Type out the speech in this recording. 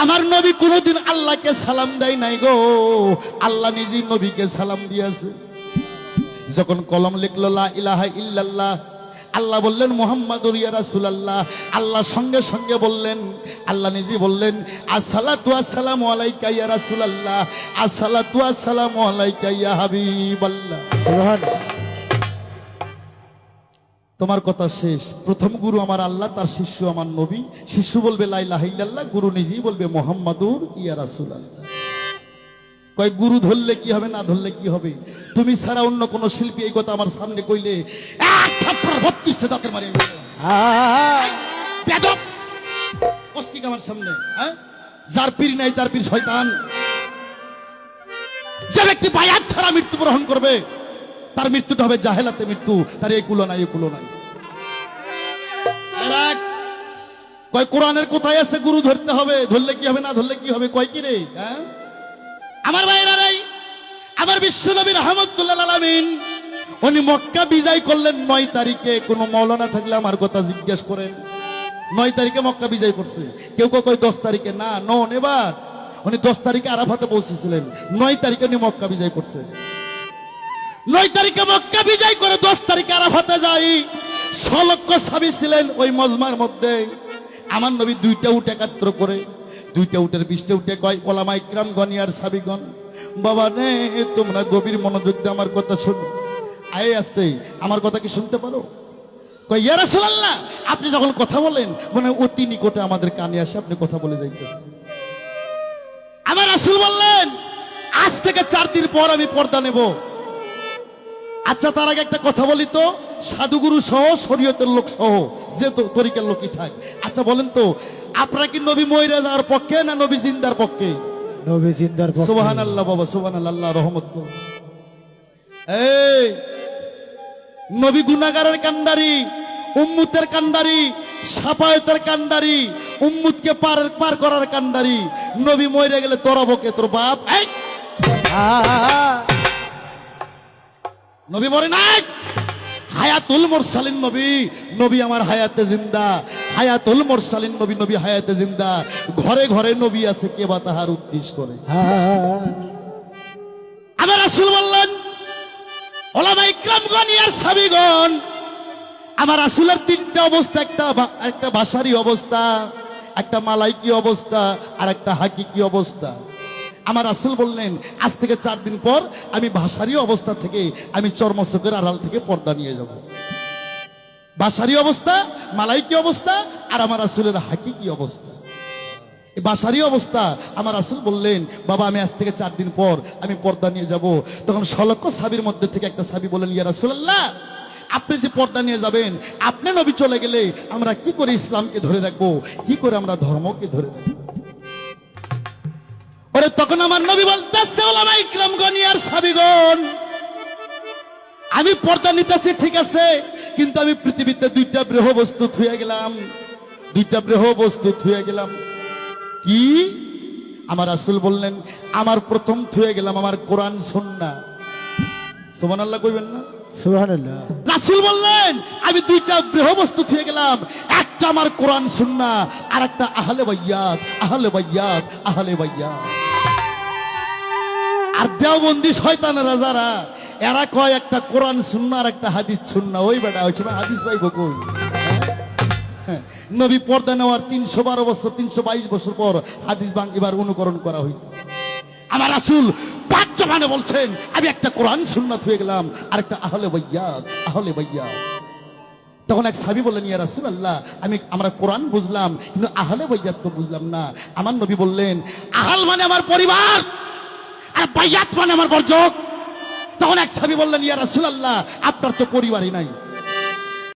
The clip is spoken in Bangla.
আমার নবী কোনোদিন আল্লাহকে সালাম দেয় নাই গো, আল্লাহ নিজেই নবীকে সালাম দিয়েছে। যখন কলম লিখলো লা ইলাহা ইল্লাল্লাহ, আল্লাহ বললেন মুহাম্মাদুর ইয়া রাসূলুল্লাহ, আল্লাহ সঙ্গে সঙ্গে বললেন, আল্লাহ নিজে বললেন আসসালাতু ওয়াসসালামু আলাইকা ইয়া রাসূলুল্লাহ, আসসালাতু ওয়াসসালামু আলাইকা ইয়া হাবিবাল্লাহ। সুবহানাল্লাহ। তোমার কথা শেষ। প্রথম গুরু আমার আল্লাহ, তার শিষ্য আমার নবী। শিষ্য বলবে লা ইলাহা ইল্লাল্লাহ, গুরু নিজেই বলবে মুহাম্মাদুর ইয়া রাসূলুল্লাহ। কয় গুরু ধরলে কি হবে, না ধরলে কি হবে? তুমি ছাড়া অন্য কোন শিল্পী এই কথা আমার সামনে কইলে এক থাপ্পড় 32 দাঁতের মারি বেয়াদব ওসকি আমার সামনে। হ্যাঁ, যার পীর নাই তার পীর শয়তান। যে ব্যক্তি বায়াত ছাড়া মৃত্যুবরণ করবে তার মৃত্যুটা হবে জাহেলাতে মৃত্যু, তার এই কুলো নাই, এই কুলো নাই। কয় কোরআনের কোথায় আছে গুরু ধরতে হবে, ধরলে কি হবে, না ধরলে কি হবে? কয় কি রে? হ্যাঁ, আমার ভাইরা নাই, আমার বিশ্ব নবী রাহমাতুল্লাহ আলামিন উনি মক্কা বিজয় করলেন 9 তারিখে। কোন মাওলানা থাকলে আমার কথা জিজ্ঞেস করেন, 9 তারিখে মক্কা বিজয় করছে। কেউ কেউ কয় 10 তারিখে, না নো নেবার। উনি 10 তারিখে আরাফাতে পৌঁছেছিলেন, 9 তারিখে উনি মক্কা বিজয় করছে। 9 তারিখে মক্কা বিজয় করে 10 তারিখে আরাফাতে যাই। 6 লক্ষ সাহাবী ছিলেন ওই মজমার মধ্যে। আমার নবী 2টা উট একত্র করে, 2টা উটের 20টা উঠে কয় ওলামা ইকরাম গনিয়ার সাবিগণ, বাবা নে তোমরা গভীর মনোযোগ দিয়ে আমার কথা শোনো। আয়ে আসতে আমার কথা কি শুনতে পারো? কয় ইয়া রাসূলুল্লাহ, আপনি যখন কথা বলেন মানে অতি নিকটে আমাদের কানে আসে, আপনি কথা বলে যাইতেছেন। আমার রাসূল বললেন আজ থেকে 4 দিন পর আমি পর্দা নেব। আচ্ছা, তার আগে একটা কথা বলি তো, সাধুগুরু সহ শরীয়তের লোক সহ যে তরিকার লোকই থাক, আচ্ছা বলেন তো আপনারা কি নবী মইরা যাওয়ার পক্ষে না নবী জিন্দার পক্ষে? নবী জিন্দার পক্ষে। সুবহানাল্লাহ বাবা, সুবহানাল্লাহ, আল্লাহ রহমত করুন। এই নবী গুনাহগারের কান্ডারি, উম্মতের কান্ডারি, সাফায়েতের কান্ডারি, উম্মতকে পার করার কান্ডারি। নবী মইরা গেলে তোরা বকে তোর বাপ। এই নবী মরে নাই, হায়াতুল মুরসালিন নবী, নবী আমার হায়াতে জিন্দা। হায়াতুল মুরসালিন নবী, নবী হায়াতে জিন্দা। ঘরে ঘরে নবী আছে, কে বা তাহার উদ্দেশ্য করে। আমার রাসূল বললেন ওলামা ইকরামগণ ইয়ার সাহাবীগণ, আমার রাসূলের 3টা অবস্থা, একটা ভাষারি অবস্থা, একটা মালাইকি অবস্থা, আর একটা হাকিকি অবস্থা। আমার রাসূল বললেন আজ থেকে 4 দিন পর আমি ভাষারি অবস্থা থেকে আমি চর্মচোখের আড়াল থেকে পর্দা নিয়ে যাব। ভাষারি অবস্থা, মালাইকি অবস্থা, আর আমার রাসূলের হাকিকি অবস্থা। এই ভাষারি অবস্থা আমার রাসূল বললেন বাবা আমি আজ থেকে 4 দিন পর আমি পর্দা নিয়ে যাব। তখন 6 লক্ষ সাহাবীর মধ্যে থেকে একটা সাহাবী বললেন ইয়া রাসূলুল্লাহ, আপনি যে পর্দা নিয়ে যাবেন, আপনি নবী চলে গেলে আমরা কি করে ইসলামকে ধরে রাখবো, কি করে আমরা ধর্মকে ধরে রাখবো? ওরে তখন আমার নবী বলতেছে ওলামা ইকরামগণ ইয়ার সাহাবীগণ, আমি পর্দা নিতেছি ঠিক আছে, কিন্তু আমি পৃথিবীতে 2টা বৃহ বস্তু থুয়ে গেলাম, 2টা বৃহ বস্তু থুয়ে গেলাম। কি? আমার রাসূল বললেন আমার প্রথম থুয়ে গেলাম আমার কোরআন সুন্নাহ। সুবহানাল্লাহ কইবেন না? সুবহানাল্লাহ। রাসূল বললেন আমি 2টা বৃহ বস্তু থুয়ে গেলাম, একটা আমার কোরআন সুন্নাহ, আর একটা আহলে বাইয়াত, আহলে বাইয়াত, আহলে বাইয়াত। আর দেওবন্দি শয়তানেরা যারা, এরা কয় একটা কোরআন সুন্নাহ আর একটা হাদিস সুন্নাহ। ওই বেটা হচ্ছে হাদিস পাইব কই? নবী পর্দা নেওয়ার 312 বছর, 322 বছর পর হাদিস এবার অনুকরণ করা হয়েছে। আমার রাসূল পাঁচ জবানে বলছেন আমি একটা কোরআন সুন্নাত হয়ে গেলাম, আর একটা আহলে বাইয়াত, আহলে বাইয়াত। তখন এক সাহাবী বললেন ইয়া রাসূলুল্লাহ, আমরা কোরআন বুঝলাম কিন্তু আহলে বাইয়াত তো বুঝলাম না। আমার নবী বললেন আহল মানে আমার পরিবার, আর বাইয়াত মানে আমার বর্জক। তখন এক সাহাবী বললেন ইয়া রাসূলুল্লাহ, আপনার তো পরিবারই নাই।